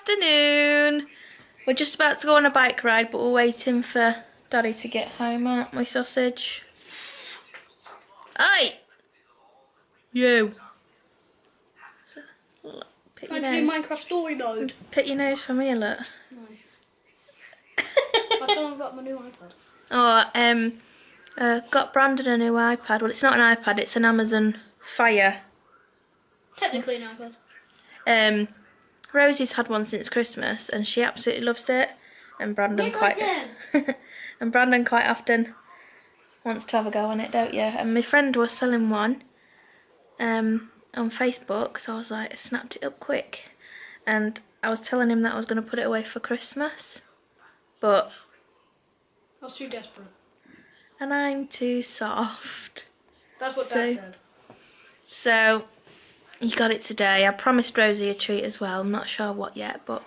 afternoon. We're just about to go on a bike ride, but we're waiting for Daddy to get home, aren't we, sausage? Oi! You. Pick your Trying to do nose. Minecraft story mode. Pick your nose for me, look. No. I don't know about my new iPad. Oh, got Brandon a new iPad. Well, it's not an iPad, it's an Amazon Fire. Technically an iPad. Rosie's had one since Christmas and she absolutely loves it. And Brandon and Brandon quite often wants to have a go on it, don't you? And my friend was selling one on Facebook, so I was like, I snapped it up quick. And I was telling him that I was going to put it away for Christmas, but I was too desperate. And I'm too soft. That's what Dad said. So he got it today. I promised Rosie a treat as well. I'm not sure what yet, but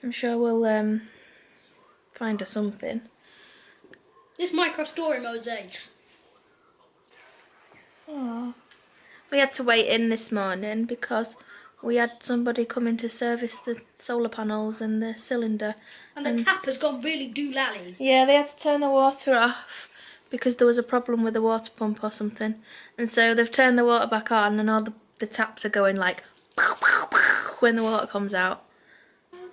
I'm sure we'll find her something. This Minecraft story mode's ace. Aww. We had to wait in this morning because we had somebody coming to service the solar panels and the cylinder. And the tap has gone really doolally. Yeah, they had to turn the water off because there was a problem with the water pump or something. And so they've turned the water back on and all the taps are going like when the water comes out.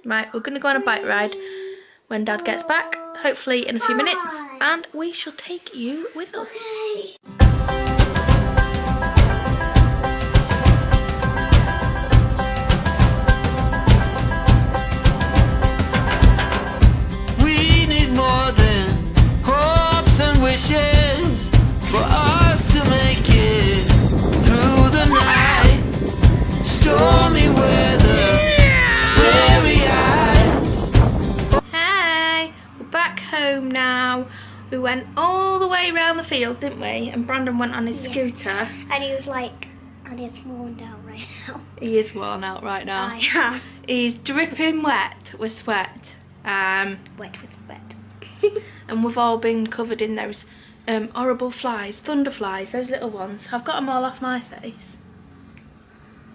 Right, we're going to go on a bike ride when Dad gets back, hopefully in a few minutes, and we shall take you with us. We need more than hopes and wishes for us to make it through the night. Stormy weather, weary eyes. Hey, we're back home now. We went all the way around the field, didn't we? And Brandon went on his scooter. And he was like, and he's worn down right now. He is worn out right now. Yeah. He's dripping wet with sweat. Wet with sweat. And we've all been covered in those horrible flies, thunder flies, those little ones. I've got them all off my face.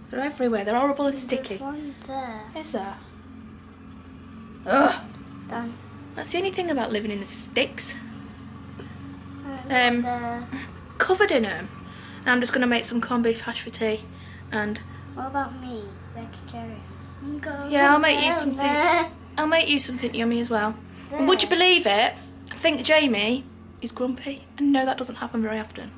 They're everywhere. They're horrible and sticky. There's one there. Is there? Ugh. Done. That's the only thing about living in the sticks. There. Covered in them. And I'm just going to make some corned beef hash for tea. And What about me, vegetarian? yeah, I'll make you something. I'll make you something yummy as well. And would you believe it? I think Jamie is grumpy. And no, that doesn't happen very often.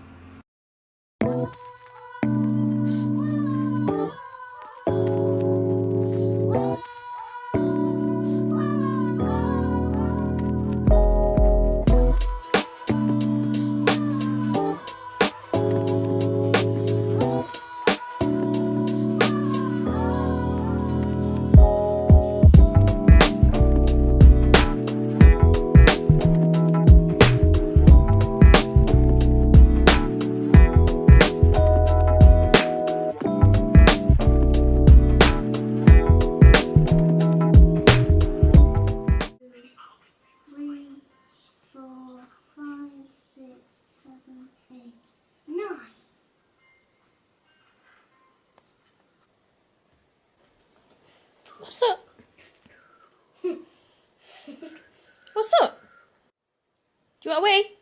What's up? What's up? Do you want a wee?